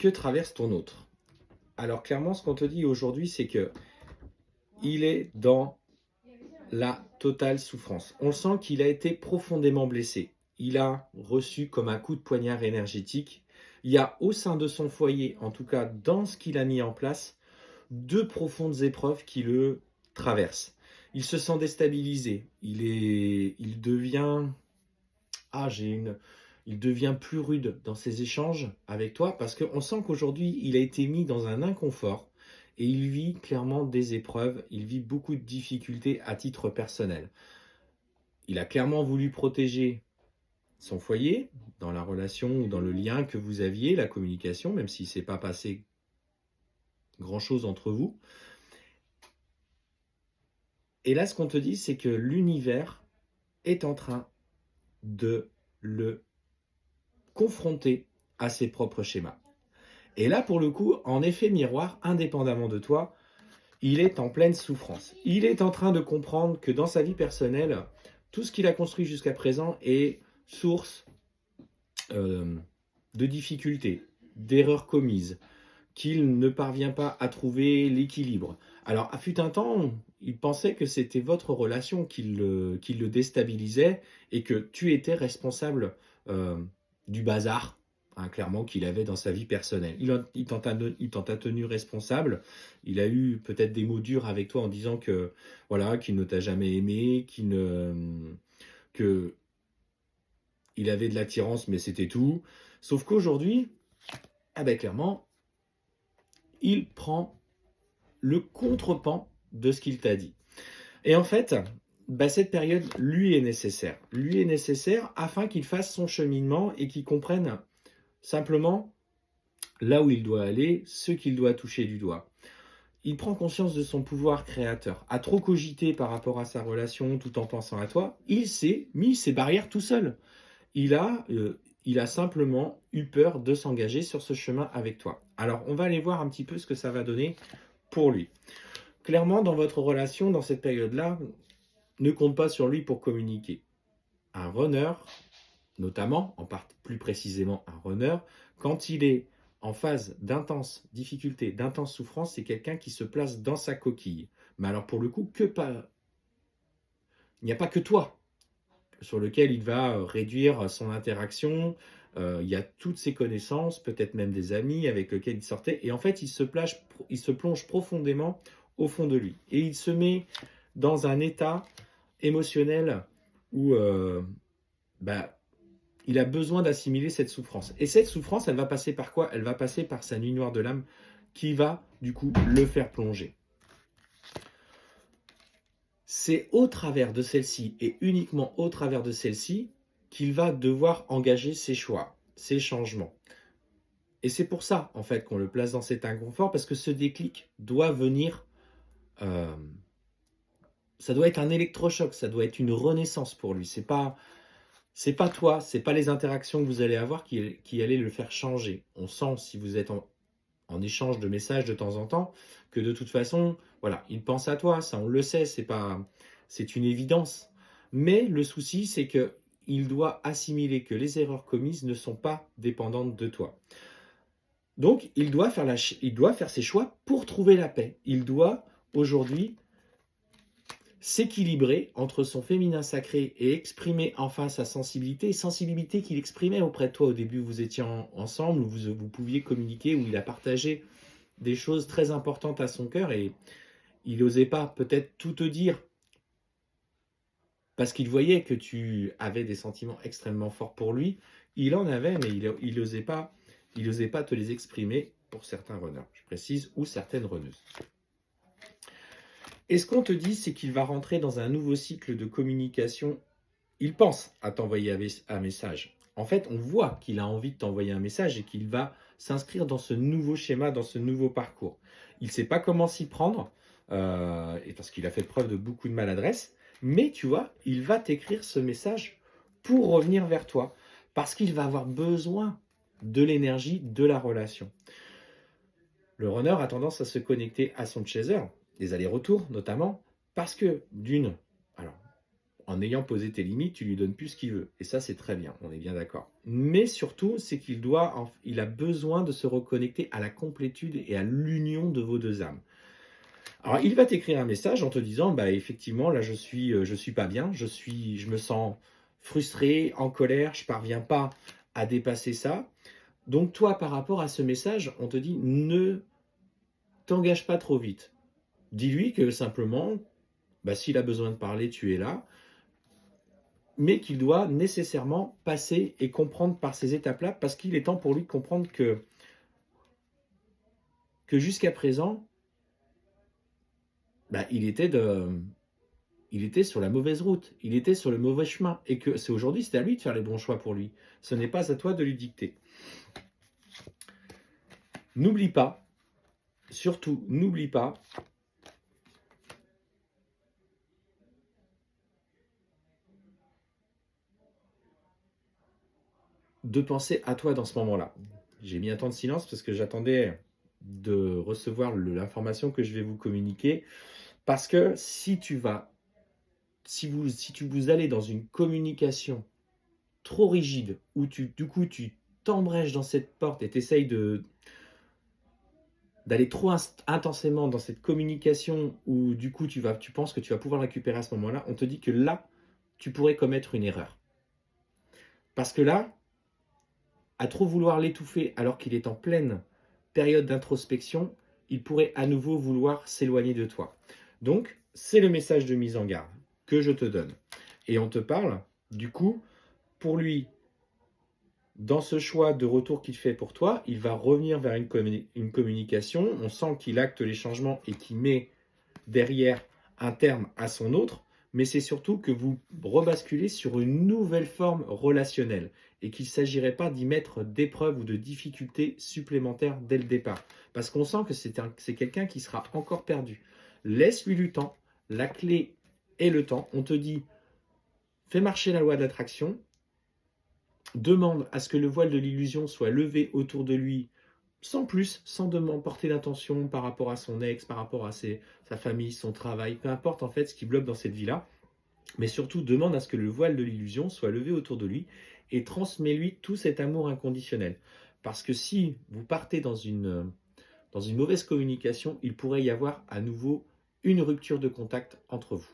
que traverse ton autre? Alors clairement, ce qu'on te dit aujourd'hui, c'est que il est dans la totale souffrance. On sent qu'il a été profondément blessé. Il a reçu comme un coup de poignard énergétique. Il y a au sein de son foyer, en tout cas dans ce qu'il a mis en place, deux profondes épreuves qui le traversent. Il se sent déstabilisé. Il devient, ah, j'ai une, il devient plus rude dans ses échanges avec toi parce qu'on sent qu'aujourd'hui, il a été mis dans un inconfort et il vit clairement des épreuves, il vit beaucoup de difficultés à titre personnel. Il a clairement voulu protéger son foyer dans la relation ou dans le lien que vous aviez, la communication, même s'il ne s'est pas passé grand-chose entre vous. Et là, ce qu'on te dit, c'est que l'univers est en train de le confronter à ses propres schémas. Et là, pour le coup, en effet miroir, indépendamment de toi, il est en pleine souffrance. Il est en train de comprendre que dans sa vie personnelle, tout ce qu'il a construit jusqu'à présent est source euh, de difficultés, d'erreurs commises, qu'il ne parvient pas à trouver l'équilibre. Alors, à fut un temps, il pensait que c'était votre relation qui le déstabilisait et que tu étais responsable euh, du bazar, hein, clairement, qu'il avait dans sa vie personnelle. Il t'en a tenu responsable. Il a eu peut-être des mots durs avec toi en disant que voilà, qu'il ne t'a jamais aimé, que il avait de l'attirance, mais c'était tout. Sauf qu'aujourd'hui, ah ben clairement, il prend le contrepan de ce qu'il t'a dit. Et en fait, bah, cette période lui est nécessaire. Lui est nécessaire afin qu'il fasse son cheminement et qu'il comprenne simplement là où il doit aller, ce qu'il doit toucher du doigt. Il prend conscience de son pouvoir créateur. À trop cogiter par rapport à sa relation tout en pensant à toi, il s'est mis ses barrières tout seul. Il a simplement eu peur de s'engager sur ce chemin avec toi. Alors, on va aller voir un petit peu ce que ça va donner pour lui. Clairement, dans votre relation, dans cette période-là, ne compte pas sur lui pour communiquer. Un runner, notamment, plus précisément un runner, quand il est en phase d'intense difficulté, d'intense souffrance, c'est quelqu'un qui se place dans sa coquille. Mais alors pour le coup, il n'y a pas que toi sur lequel il va réduire son interaction. Il y a toutes ses connaissances, peut-être même des amis avec lesquels il sortait. Et en fait, il se plonge profondément au fond de lui. Et il se met dans un état émotionnel où bah, il a besoin d'assimiler cette souffrance. Et cette souffrance, elle va passer par quoi? Elle va passer par sa nuit noire de l'âme qui va, du coup, le faire plonger. C'est au travers de celle-ci et uniquement au travers de celle-ci qu'il va devoir engager ses choix, ses changements. Et c'est pour ça, en fait, qu'on le place dans cet inconfort, parce que ce déclic doit venir, euh, ça doit être un électrochoc, ça doit être une renaissance pour lui. C'est pas toi, c'est pas les interactions que vous allez avoir qui allez le faire changer. On sent, si vous êtes en échange de messages de temps en temps, que de toute façon, voilà, il pense à toi, ça on le sait, c'est une évidence. Mais le souci, c'est que il doit assimiler que les erreurs commises ne sont pas dépendantes de toi. Donc, il doit faire ses choix pour trouver la paix. Il doit aujourd'hui s'équilibrer entre son féminin sacré et exprimer enfin sa sensibilité qu'il exprimait auprès de toi au début où vous étiez ensemble, où vous pouviez communiquer, où il a partagé des choses très importantes à son cœur et il n'osait pas peut-être tout te dire parce qu'il voyait que tu avais des sentiments extrêmement forts pour lui. Il en avait, mais il osait pas te les exprimer pour certains runners, je précise, ou certaines runneuses. Et ce qu'on te dit, c'est qu'il va rentrer dans un nouveau cycle de communication. Il pense à t'envoyer un message. En fait, on voit qu'il a envie de t'envoyer un message et qu'il va s'inscrire dans ce nouveau schéma, dans ce nouveau parcours. Il ne sait pas comment s'y prendre, et parce qu'il a fait preuve de beaucoup de maladresse, mais tu vois, il va t'écrire ce message pour revenir vers toi, parce qu'il va avoir besoin de l'énergie de la relation. Le runner a tendance à se connecter à son chaser, les allers-retours notamment, parce que d'une, alors en ayant posé tes limites, tu lui donnes plus ce qu'il veut. Et ça, c'est très bien, on est bien d'accord. Mais surtout, c'est il a besoin de se reconnecter à la complétude et à l'union de vos deux âmes. Alors, il va t'écrire un message en te disant, bah effectivement, là, je suis pas bien, je me sens frustré, en colère, je parviens pas à dépasser ça. Donc toi, par rapport à ce message, on te dit, ne t'engage pas trop vite. Dis-lui que simplement, bah, s'il a besoin de parler, tu es là, mais qu'il doit nécessairement passer et comprendre par ces étapes-là, parce qu'il est temps pour lui de comprendre que jusqu'à présent, bah, il était sur la mauvaise route, il était sur le mauvais chemin, et que c'est aujourd'hui, c'est à lui de faire les bons choix pour lui. Ce n'est pas à toi de lui dicter. N'oublie pas, surtout, n'oublie pas de penser à toi dans ce moment-là. J'ai mis un temps de silence parce que j'attendais de recevoir l'information que je vais vous communiquer. Parce que si vous allez dans une communication trop rigide, où du coup tu t'embrèches dans cette porte et tu essayes d'aller trop intensément dans cette communication où du coup tu penses que tu vas pouvoir le récupérer à ce moment-là, on te dit que là, tu pourrais commettre une erreur. Parce que là, à trop vouloir l'étouffer alors qu'il est en pleine période d'introspection, il pourrait à nouveau vouloir s'éloigner de toi. Donc, c'est le message de mise en garde que je te donne. Et on te parle, du coup, pour lui, dans ce choix de retour qu'il fait pour toi, il va revenir vers une communication. On sent qu'il acte les changements et qu'il met derrière un terme à son autre, mais c'est surtout que vous rebasculez sur une nouvelle forme relationnelle et qu'il ne s'agirait pas d'y mettre d'épreuves ou de difficultés supplémentaires dès le départ. Parce qu'on sent que c'est quelqu'un qui sera encore perdu. Laisse-lui du temps. La clé est le temps. On te dit, fais marcher la loi de l'attraction, demande à ce que le voile de l'illusion soit levé autour de lui sans plus, sans porter d'intention par rapport à son ex, par rapport à sa famille, son travail, peu importe en fait ce qui bloque dans cette vie-là, mais surtout demande à ce que le voile de l'illusion soit levé autour de lui et transmets-lui tout cet amour inconditionnel. Parce que si vous partez dans une mauvaise communication, il pourrait y avoir à nouveau une rupture de contact entre vous.